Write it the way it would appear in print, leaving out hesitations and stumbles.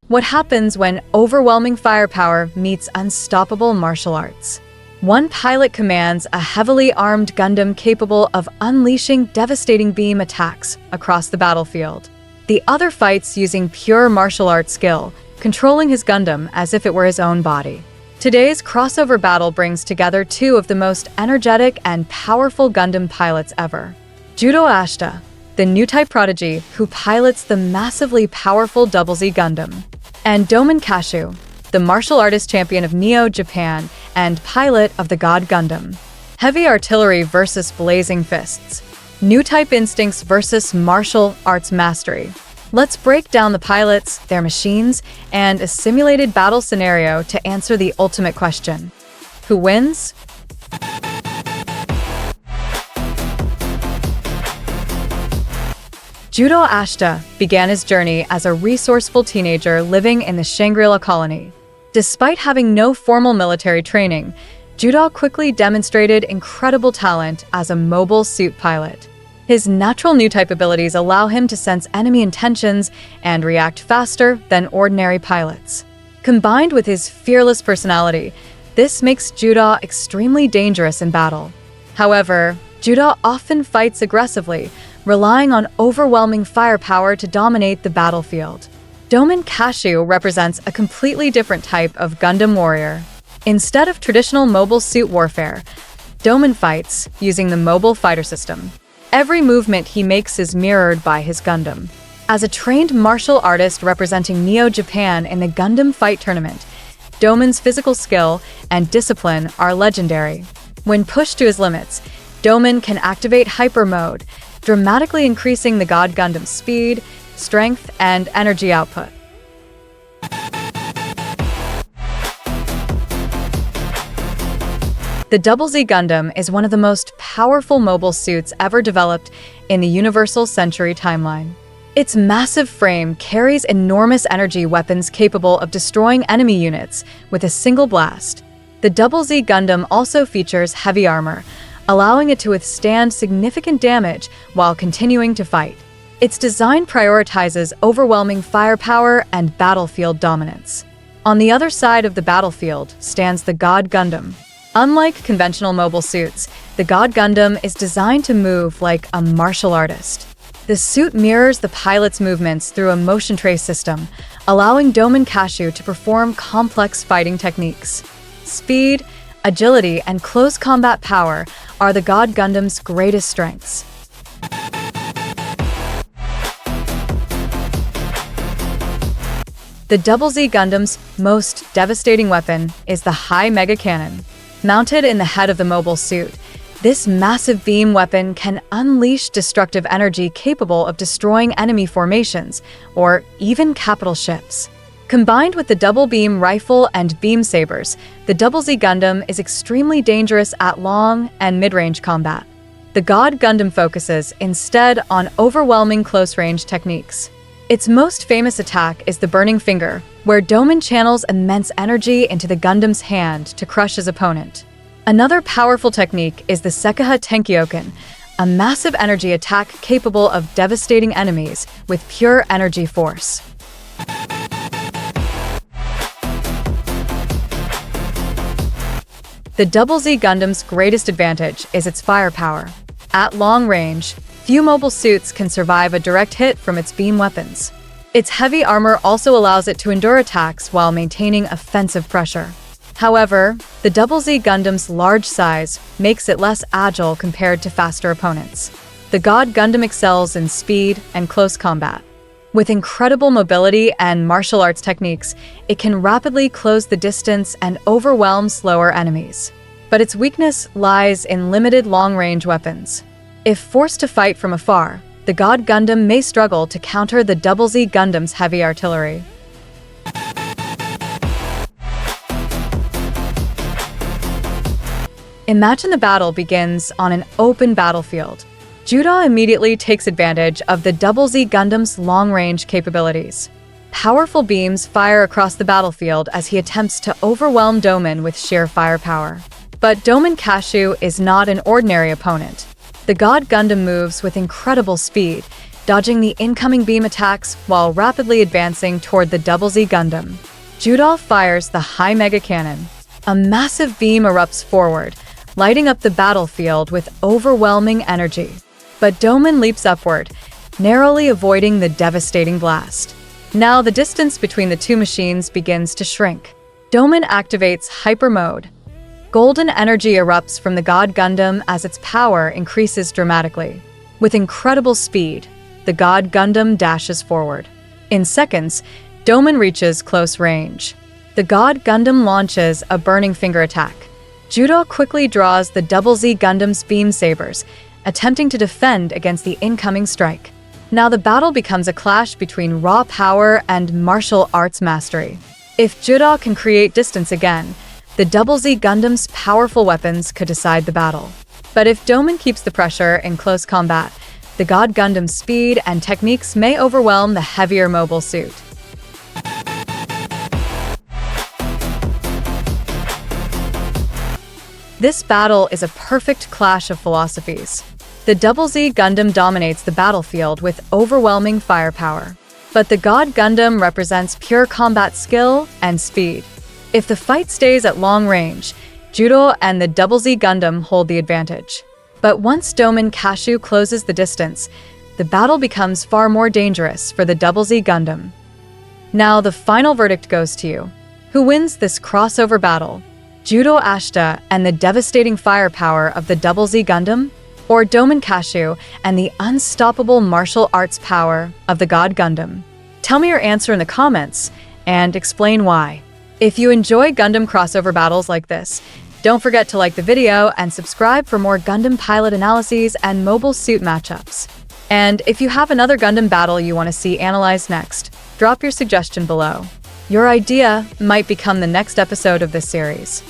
What happens when overwhelming firepower meets unstoppable martial arts? One pilot commands a heavily armed Gundam capable of unleashing devastating beam attacks across the battlefield. The other fights using pure martial arts skill, controlling his Gundam as if it were his own body. Today's crossover battle brings together two of the most energetic and powerful Gundam pilots ever. Judau Ashta, the new type prodigy who pilots the massively powerful ZZ Gundam, and Domon Kasshu, the martial artist champion of Neo Japan and pilot of the God Gundam. Heavy artillery versus blazing fists. New type instincts versus martial arts mastery. Let's break down the pilots, their machines, and a simulated battle scenario to answer the ultimate question. Who wins? Judau Ashta began his journey as a resourceful teenager living in the Shangri-La colony. Despite having no formal military training, Judau quickly demonstrated incredible talent as a mobile suit pilot. His natural new type abilities allow him to sense enemy intentions and react faster than ordinary pilots. Combined with his fearless personality, this makes Judau extremely dangerous in battle. However, Judau often fights aggressively, relying on overwhelming firepower to dominate the battlefield. Domon Kasshu represents a completely different type of Gundam warrior. Instead of traditional mobile suit warfare, Domon fights using the Mobile Fighter system. Every movement he makes is mirrored by his Gundam. As a trained martial artist representing Neo Japan in the Gundam Fight Tournament, Domon's physical skill and discipline are legendary. When pushed to his limits, Domon can activate Hyper Mode, dramatically increasing the God Gundam's speed, strength, and energy output. The ZZ Gundam is one of the most powerful mobile suits ever developed in the Universal Century timeline. Its massive frame carries enormous energy weapons capable of destroying enemy units with a single blast. The ZZ Gundam also features heavy armor, allowing it to withstand significant damage while continuing to fight. Its design prioritizes overwhelming firepower and battlefield dominance. On the other side of the battlefield stands the God Gundam. Unlike conventional mobile suits, the God Gundam is designed to move like a martial artist. The suit mirrors the pilot's movements through a motion trace system, allowing Domon Kasshu to perform complex fighting techniques. Speed, agility, and close combat power are the God Gundam's greatest strengths. The ZZ Gundam's most devastating weapon is the High Mega Cannon. Mounted in the head of the mobile suit, this massive beam weapon can unleash destructive energy capable of destroying enemy formations or even capital ships. Combined with the double beam rifle and beam sabers, the ZZ Gundam is extremely dangerous at long and mid-range combat. The God Gundam focuses instead on overwhelming close-range techniques. Its most famous attack is the Burning Finger, where Domon channels immense energy into the Gundam's hand to crush his opponent. Another powerful technique is the Sekiha Tenkyoken, a massive energy attack capable of devastating enemies with pure energy force. The ZZ Gundam's greatest advantage is its firepower. At long range, few mobile suits can survive a direct hit from its beam weapons. Its heavy armor also allows it to endure attacks while maintaining offensive pressure. However, the ZZ Gundam's large size makes it less agile compared to faster opponents. The God Gundam excels in speed and close combat. With incredible mobility and martial arts techniques, it can rapidly close the distance and overwhelm slower enemies. But its weakness lies in limited long-range weapons. If forced to fight from afar, the God Gundam may struggle to counter the ZZ Gundam's heavy artillery. Imagine the battle begins on an open battlefield. Judau immediately takes advantage of the ZZ Gundam's long-range capabilities. Powerful beams fire across the battlefield as he attempts to overwhelm Domon with sheer firepower. But Domon Kasshu is not an ordinary opponent. The God Gundam moves with incredible speed, dodging the incoming beam attacks while rapidly advancing toward the ZZ Gundam. Judau fires the high mega cannon. A massive beam erupts forward, lighting up the battlefield with overwhelming energy. But Domon leaps upward, narrowly avoiding the devastating blast. Now the distance between the two machines begins to shrink. Domon activates Hyper Mode. Golden energy erupts from the God Gundam as its power increases dramatically. With incredible speed, the God Gundam dashes forward. In seconds, Domon reaches close range. The God Gundam launches a burning finger attack. Judau quickly draws the ZZ Gundam's beam sabers, attempting to defend against the incoming strike. Now the battle becomes a clash between raw power and martial arts mastery. If Judau can create distance again, the ZZ Gundam's powerful weapons could decide the battle. But if Domon keeps the pressure in close combat, the God Gundam's speed and techniques may overwhelm the heavier mobile suit. This battle is a perfect clash of philosophies. The ZZ Gundam dominates the battlefield with overwhelming firepower, but the God Gundam represents pure combat skill and speed. If the fight stays at long range, Judau and the ZZ Gundam hold the advantage. But once Domon Kasshu closes the distance, the battle becomes far more dangerous for the ZZ Gundam. Now the final verdict goes to you. Who wins this crossover battle? Judau Ashta and the devastating firepower of the ZZ Gundam? Or Domon Kasshu and the unstoppable martial arts power of the God Gundam? Tell me your answer in the comments and explain why. If you enjoy Gundam crossover battles like this, don't forget to like the video and subscribe for more Gundam pilot analyses and mobile suit matchups. And if you have another Gundam battle you want to see analyzed next, drop your suggestion below. Your idea might become the next episode of this series.